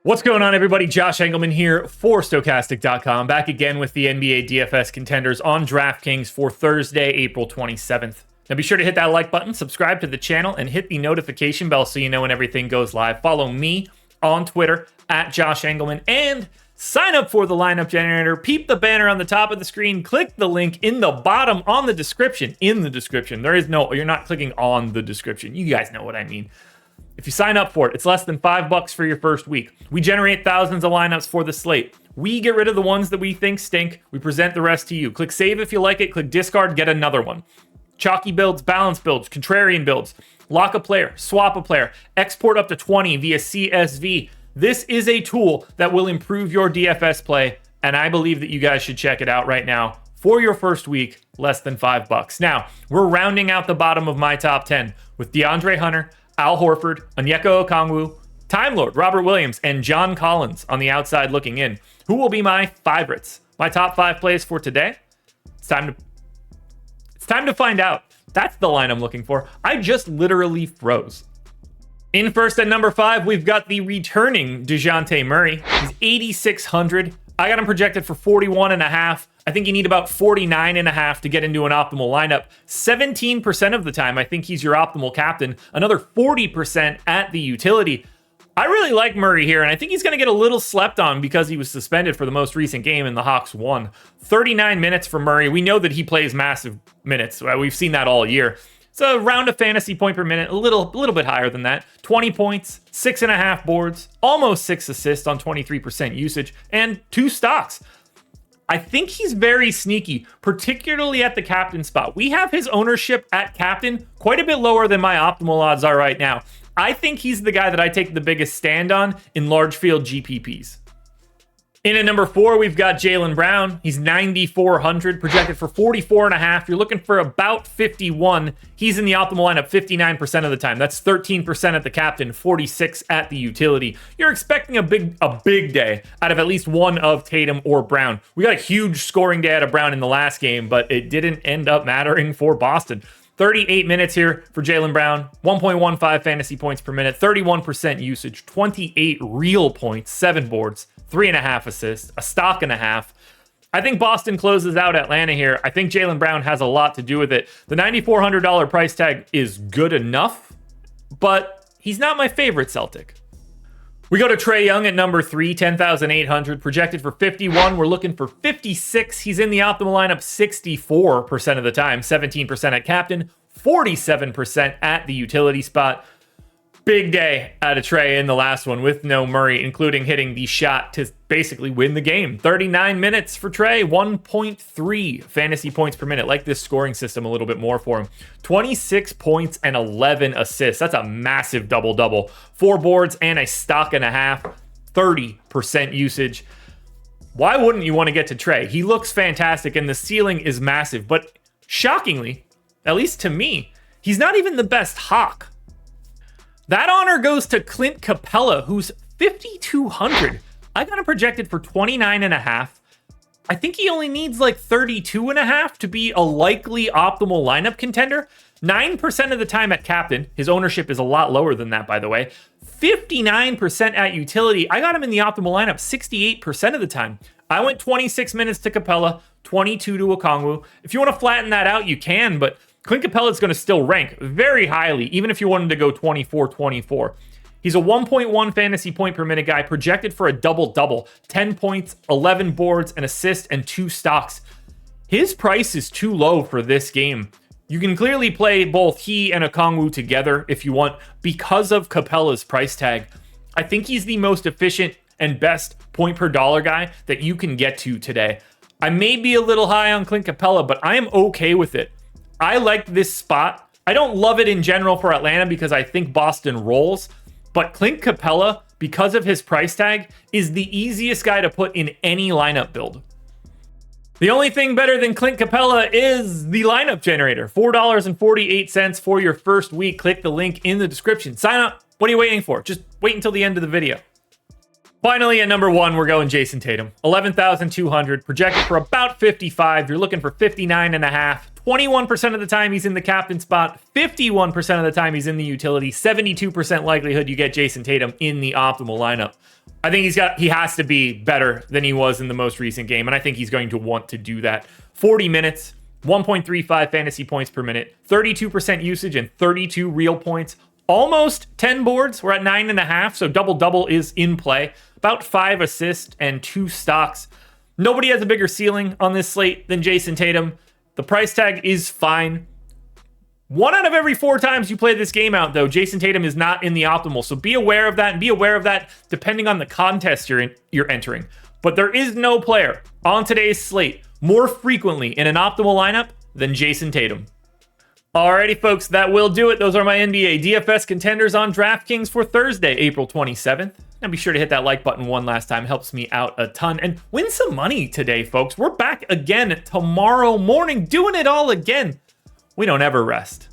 What's going on, everybody? Josh Engleman here for Stokastic.com, back again with the NBA DFS contenders on DraftKings for Thursday, April 27th. Now be sure to hit that like button, subscribe to the channel, and hit the notification bell so you know when everything goes live. Follow me on Twitter at Josh Engleman, and sign up for the lineup generator. Peep the banner on the top of the screen. Click the link in the bottom on the description. In the description. You're not clicking on the description. You guys know what I mean. If you sign up for it, it's less than $5 for your first week. We generate thousands of lineups for the slate. We get rid of the ones that we think stink. We present the rest to you. Click save if you like it. Click discard, get another one. Chalky builds, balance builds, contrarian builds. Lock a player, swap a player, export up to 20 via CSV. This is a tool that will improve your DFS play, and I believe that you guys should check it out right now. For your first week, less than $5. Now, we're rounding out the bottom of my top 10 with DeAndre Hunter, Al Horford, Onyeka Okongwu, Time Lord Robert Williams, and John Collins on the outside looking in. Who will be my favorites? My top 5 plays for today? It's time to find out. That's the line I'm looking for. I just literally froze. In first at number 5, we've got the returning Dejounte Murray. He's 8,600. I got him projected for 41.5. I think you need about 49.5 to get into an optimal lineup. 17% of the time, I think he's your optimal captain. Another 40% at the utility. I really like Murray here, and I think he's going to get a little slept on because he was suspended for the most recent game and the Hawks won. 39 minutes for Murray. We know that he plays massive minutes. We've seen that all year. It's around a fantasy point per minute, a little bit higher than that. 20 points, 6.5 boards, almost 6 assists on 23% usage, and 2 stocks. I think he's very sneaky, particularly at the captain spot. We have his ownership at captain quite a bit lower than my optimal odds are right now. I think he's the guy that I take the biggest stand on in large field GPPs. In at number 4, we've got Jalen Brown. He's 9,400, projected for 44.5. You're looking for about 51. He's in the optimal lineup 59% of the time. That's 13% at the captain, 46 at the utility. You're expecting a big day out of at least one of Tatum or Brown. We got a huge scoring day out of Brown in the last game, but it didn't end up mattering for Boston. 38 minutes here for Jalen Brown, 1.15 fantasy points per minute, 31% usage, 28 real points, 7 boards, 3.5 assists, a stock and a half. I think Boston closes out Atlanta here. I think Jalen Brown has a lot to do with it. The $9,400 price tag is good enough, but he's not my favorite Celtic. We go to Trae Young at number 3, 10,800, projected for 51. We're looking for 56. He's in the optimal lineup 64% of the time, 17% at captain, 47% at the utility spot. Big day out of Trae in the last one with no Murray, including hitting the shot to basically win the game. 39 minutes for Trae, 1.3 fantasy points per minute. Like this scoring system a little bit more for him. 26 points and 11 assists. That's a massive double-double. 4 boards and a stock and a half. 30% usage. Why wouldn't you want to get to Trae? He looks fantastic and the ceiling is massive. But shockingly, at least to me, he's not even the best Hawk. That honor goes to Clint Capella, who's 5,200. I got him projected for 29.5. I think he only needs like 32.5 to be a likely optimal lineup contender. 9% of the time at captain. His ownership is a lot lower than that, by the way. 59% at utility. I got him in the optimal lineup 68% of the time. I went 26 minutes to Capella, 22 to Okongwu. If you want to flatten that out, you can, but Clint Capella is going to still rank very highly, even if you wanted to go 24-24. He's a 1.1 fantasy point per minute guy, projected for a double-double. 10 points, 11 boards, an assist, and 2 stocks. His price is too low for this game. You can clearly play both he and Okongwu together if you want because of Capella's price tag. I think he's the most efficient and best point per dollar guy that you can get to today. I may be a little high on Clint Capella, but I am okay with it. I like this spot. I don't love it in general for Atlanta because I think Boston rolls, but Clint Capella, because of his price tag, is the easiest guy to put in any lineup build. The only thing better than Clint Capella is the lineup generator. $4.48 for your first week. Click the link in the description. Sign up. What are you waiting for? Just wait until the end of the video. Finally, at number 1, we're going Jayson Tatum. 11,200, projected for about 55. You're looking for 59.5. 21% of the time he's in the captain spot, 51% of the time he's in the utility, 72% likelihood you get Jayson Tatum in the optimal lineup. I think he has to be better than he was in the most recent game, and I think he's going to want to do that. 40 minutes, 1.35 fantasy points per minute, 32% usage, and 32 real points. Almost 10 boards. We're at 9.5, so double-double is in play. About 5 assists and 2 stocks. Nobody has a bigger ceiling on this slate than Jayson Tatum. The price tag is fine. 1 out of every 4 times you play this game out, though, Jayson Tatum is not in the optimal. So be aware of that, and be aware of that depending on the contest you're entering. But there is no player on today's slate more frequently in an optimal lineup than Jayson Tatum. Alrighty, folks, that will do it. Those are my NBA DFS contenders on DraftKings for Thursday, April 27th. Now be sure to hit that like button one last time. It helps me out a ton. And win some money today, folks. We're back again tomorrow morning, doing it all again. We don't ever rest.